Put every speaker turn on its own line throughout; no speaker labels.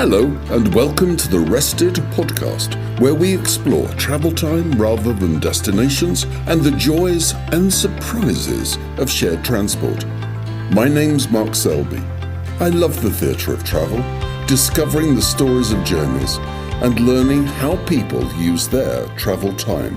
Hello and welcome to the Rested podcast, where we explore travel time rather than destinations and the joys and surprises of shared transport. My name's Mark Selby. I love the theatre of travel, discovering the stories of journeys and learning how people use their travel time.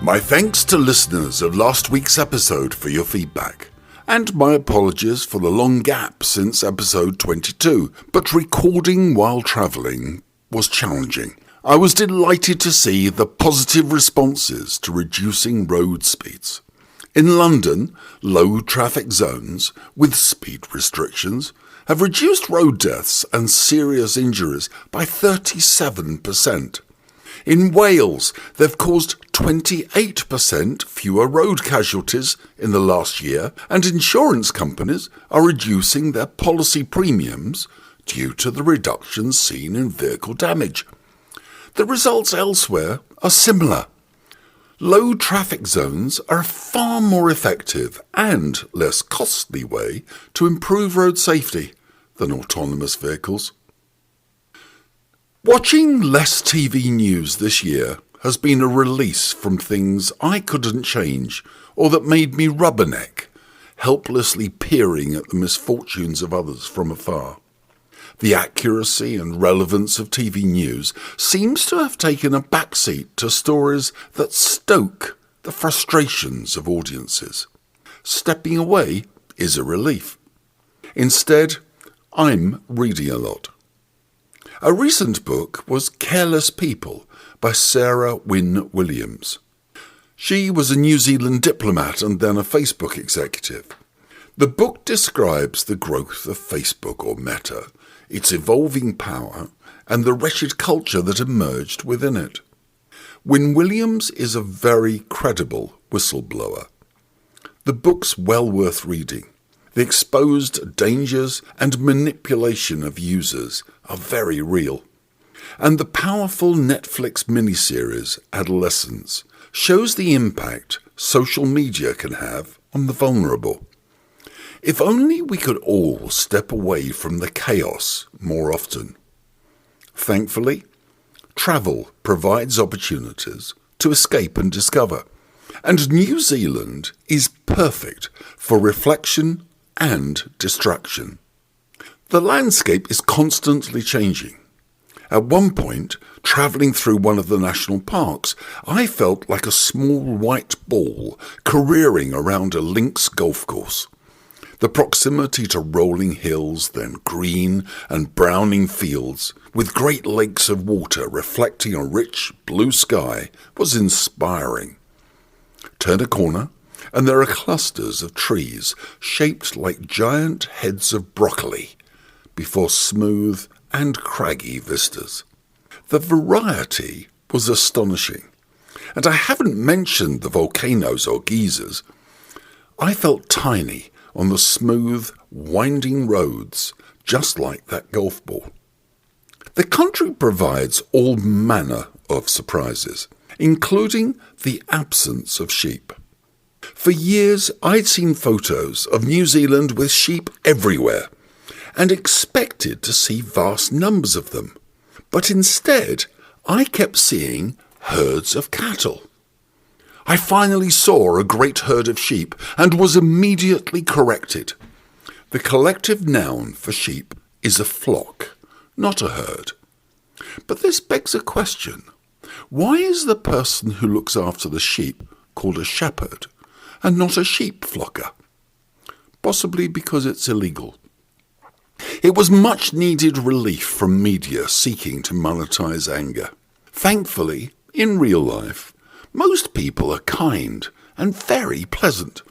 My thanks to listeners of last week's episode for your feedback. And my apologies for the long gap since episode 22, but recording while travelling was challenging. I was delighted to see the positive responses to reducing road speeds. In London, low traffic zones with speed restrictions have reduced road deaths and serious injuries by 37%. In Wales, they've caused 28% fewer road casualties in the last year, and insurance companies are reducing their policy premiums due to the reductions seen in vehicle damage. The results elsewhere are similar. Low traffic zones are a far more effective and less costly way to improve road safety than autonomous vehicles. Watching less TV news this year has been a release from things I couldn't change or that made me rubberneck, helplessly peering at the misfortunes of others from afar. The accuracy and relevance of TV news seems to have taken a backseat to stories that stoke the frustrations of audiences. Stepping away is a relief. Instead, I'm reading a lot. A recent book was Careless People by Sarah Wynn-Williams. She was a New Zealand diplomat and then a Facebook executive. The book describes the growth of Facebook or Meta, its evolving power, and the wretched culture that emerged within it. Wynn-Williams is a very credible whistleblower. The book's well worth reading. The exposed dangers and manipulation of users are very real. And the powerful Netflix miniseries Adolescence shows the impact social media can have on the vulnerable. If only we could all step away from the chaos more often. Thankfully, travel provides opportunities to escape and discover, and New Zealand is perfect for reflection and distraction. The landscape is constantly changing. At one point, travelling through one of the national parks, I felt like a small white ball careering around a links golf course. The proximity to rolling hills, then green and browning fields, with great lakes of water reflecting a rich blue sky, was inspiring. Turn a corner, and there are clusters of trees shaped like giant heads of broccoli before smooth and craggy vistas. The variety was astonishing, and I haven't mentioned the volcanoes or geysers. I felt tiny on the smooth, winding roads, just like that golf ball. The country provides all manner of surprises, including the absence of sheep. For years, I'd seen photos of New Zealand with sheep everywhere and expected to see vast numbers of them. But instead, I kept seeing herds of cattle. I finally saw a great herd of sheep and was immediately corrected. The collective noun for sheep is a flock, not a herd. But this begs a question. Why is the person who looks after the sheep called a shepherd and not a sheep flocker? Possibly because it's illegal. It was much needed relief from media seeking to monetize anger. Thankfully, in real life, most people are kind and very pleasant.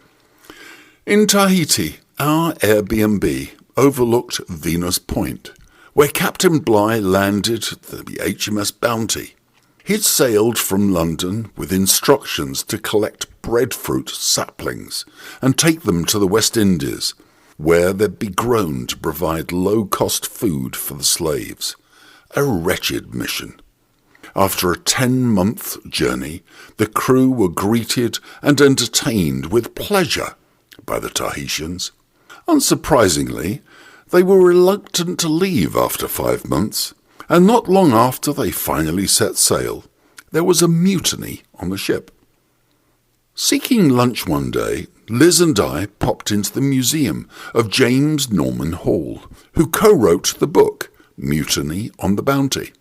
In Tahiti, our Airbnb overlooked Venus Point, where Captain Bligh landed the HMS Bounty. He'd sailed from London with instructions to collect breadfruit saplings and take them to the West Indies, where they'd be grown to provide low-cost food for the slaves. A wretched mission. After a 10-month journey, the crew were greeted and entertained with pleasure by the Tahitians. Unsurprisingly, They were reluctant to leave after 5 months, and not long after they finally set sail, there was a mutiny on the ship. Seeking lunch one day, Liz and I popped into the museum of James Norman Hall, who co-wrote the book Mutiny on the Bounty.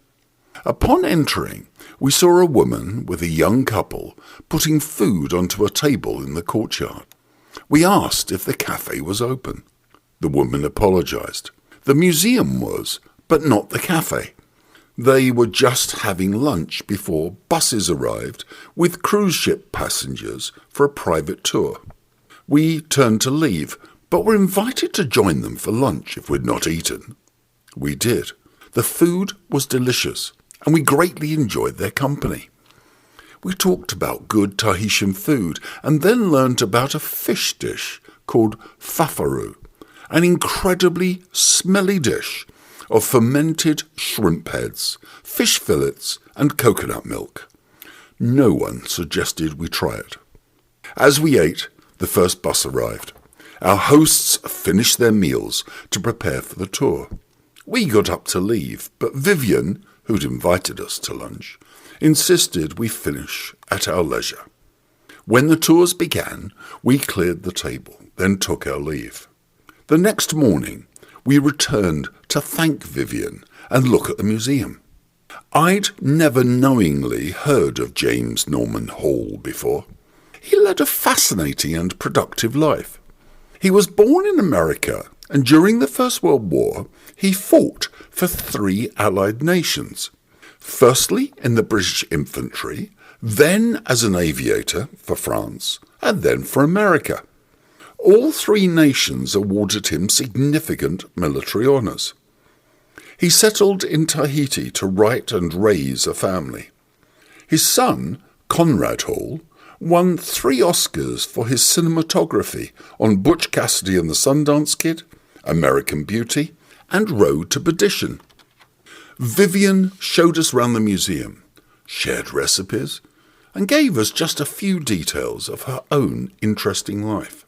Upon entering, we saw a woman with a young couple putting food onto a table in the courtyard. We asked if the cafe was open. The woman apologized. The museum was, but not the cafe. They were just having lunch before buses arrived with cruise ship passengers for a private tour. We turned to leave, but were invited to join them for lunch if we'd not eaten. We did. The food was delicious, and we greatly enjoyed their company. We talked about good Tahitian food and then learnt about a fish dish called fafaru, an incredibly smelly dish of fermented shrimp heads, fish fillets, and coconut milk. No one suggested we try it. As we ate, the first bus arrived. Our hosts finished their meals to prepare for the tour. We got up to leave, but Vivian, who'd invited us to lunch, insisted we finish at our leisure. When the tours began, we cleared the table, then took our leave. The next morning, we returned to thank Vivian and look at the museum. I'd never knowingly heard of James Norman Hall before. He led a fascinating and productive life. He was born in America, and during the First World War, he fought for 3 Allied nations. Firstly in the British infantry, then as an aviator for France, and then for America. All 3 nations awarded him significant military honours. He settled in Tahiti to write and raise a family. His son, Conrad Hall, won 3 Oscars for his cinematography on Butch Cassidy and the Sundance Kid, American Beauty, and Road to Perdition. Vivian showed us round the museum, shared recipes, and gave us just a few details of her own interesting life.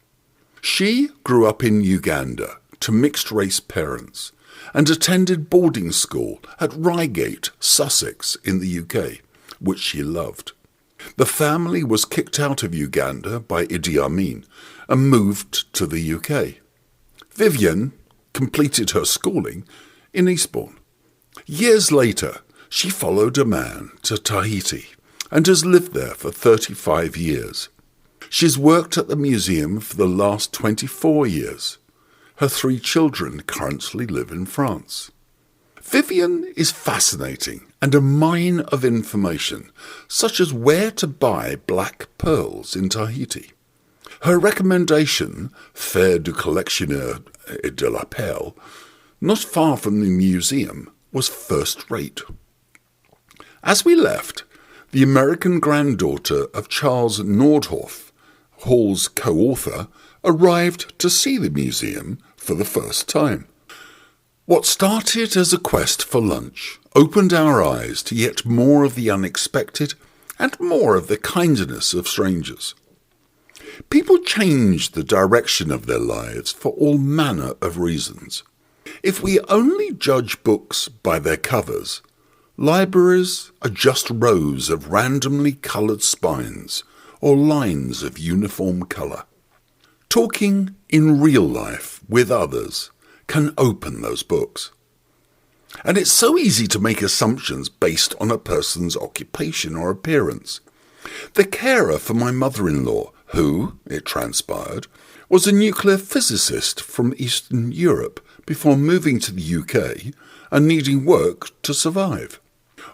She grew up in Uganda to mixed-race parents and attended boarding school at Reigate, Sussex in the UK, which she loved. The family was kicked out of Uganda by Idi Amin and moved to the UK. Vivian completed her schooling in Eastbourne. Years later, she followed a man to Tahiti and has lived there for 35 years. She's worked at the museum for the last 24 years. Her 3 children currently live in France. Vivian is fascinating and a mine of information, such as where to buy black pearls in Tahiti. Her recommendation, Faire du Collectionneur et de la Perle, not far from the museum, was first-rate. As we left, the American granddaughter of Charles Nordhoff, Hall's co-author, arrived to see the museum for the first time. What started as a quest for lunch opened our eyes to yet more of the unexpected and more of the kindness of strangers. People change the direction of their lives for all manner of reasons. If we only judge books by their covers, libraries are just rows of randomly coloured spines or lines of uniform colour. Talking in real life with others can open those books. And it's so easy to make assumptions based on a person's occupation or appearance. The carer for my mother-in-law, who, it transpired, was a nuclear physicist from Eastern Europe before moving to the UK and needing work to survive.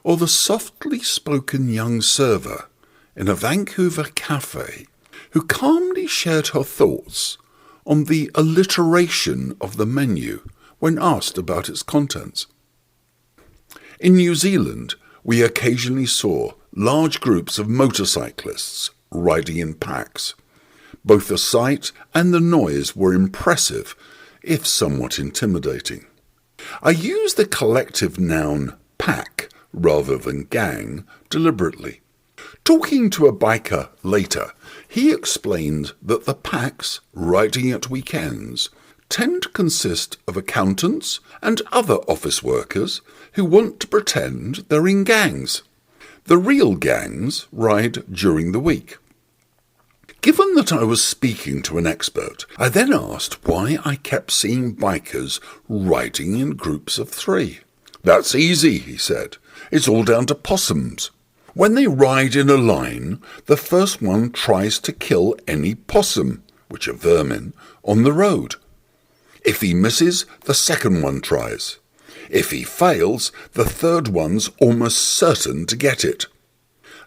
Or the softly spoken young server in a Vancouver cafe who calmly shared her thoughts on the alliteration of the menu when asked about its contents. In New Zealand, we occasionally saw large groups of motorcyclists riding in packs. Both the sight and the noise were impressive, if somewhat intimidating. I use the collective noun pack rather than gang deliberately. Talking to a biker later, he explained that the packs riding at weekends tend to consist of accountants and other office workers who want to pretend they're in gangs. The real gangs ride during the week. Given that I was speaking to an expert, I then asked why I kept seeing bikers riding in groups of 3. "That's easy," he said. "It's all down to possums. When they ride in a line, the first one tries to kill any possum, which are vermin, on the road. If he misses, the second one tries. If he fails, the third one's almost certain to get it.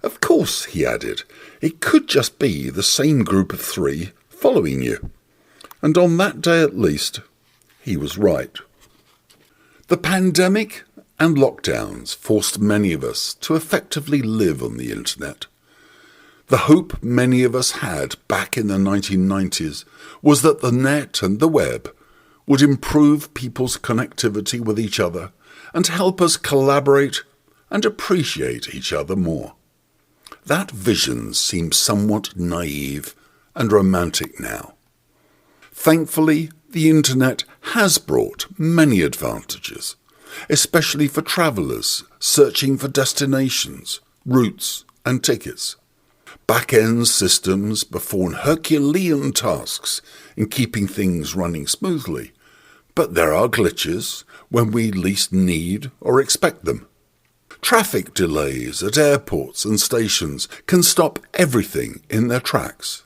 Of course," he added, "it could just be the same group of 3 following you." And on that day at least, he was right. The pandemic and lockdowns forced many of us to effectively live on the internet. The hope many of us had back in the 1990s was that the net and the web would improve people's connectivity with each other and help us collaborate and appreciate each other more. That vision seems somewhat naive and romantic now. Thankfully, the internet has brought many advantages, especially for travellers searching for destinations, routes and tickets. Back-end systems perform Herculean tasks in keeping things running smoothly, but there are glitches when we least need or expect them. Traffic delays at airports and stations can stop everything in their tracks.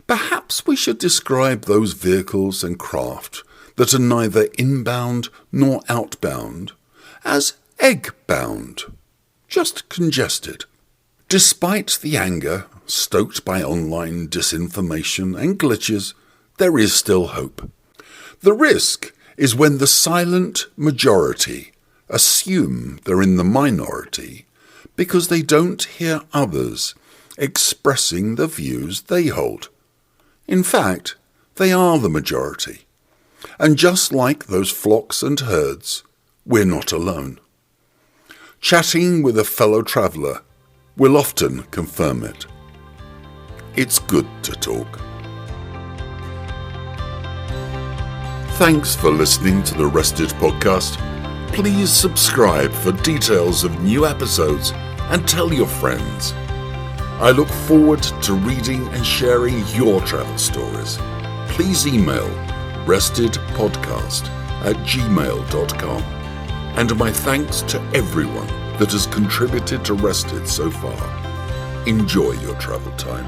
Perhaps we should describe those vehicles and craft that are neither inbound nor outbound as egg-bound, just congested. Despite the anger stoked by online disinformation and glitches, there is still hope. The risk is when the silent majority assume they're in the minority because they don't hear others expressing the views they hold. In fact, they are the majority. And just like those flocks and herds, we're not alone. Chatting with a fellow traveller will often confirm it. It's good to talk. Thanks for listening to the Rested podcast. Please subscribe for details of new episodes and tell your friends. I look forward to reading and sharing your travel stories. Please email restedpodcast@gmail.com. And my thanks to everyone that has contributed to Rested so far. Enjoy your travel time.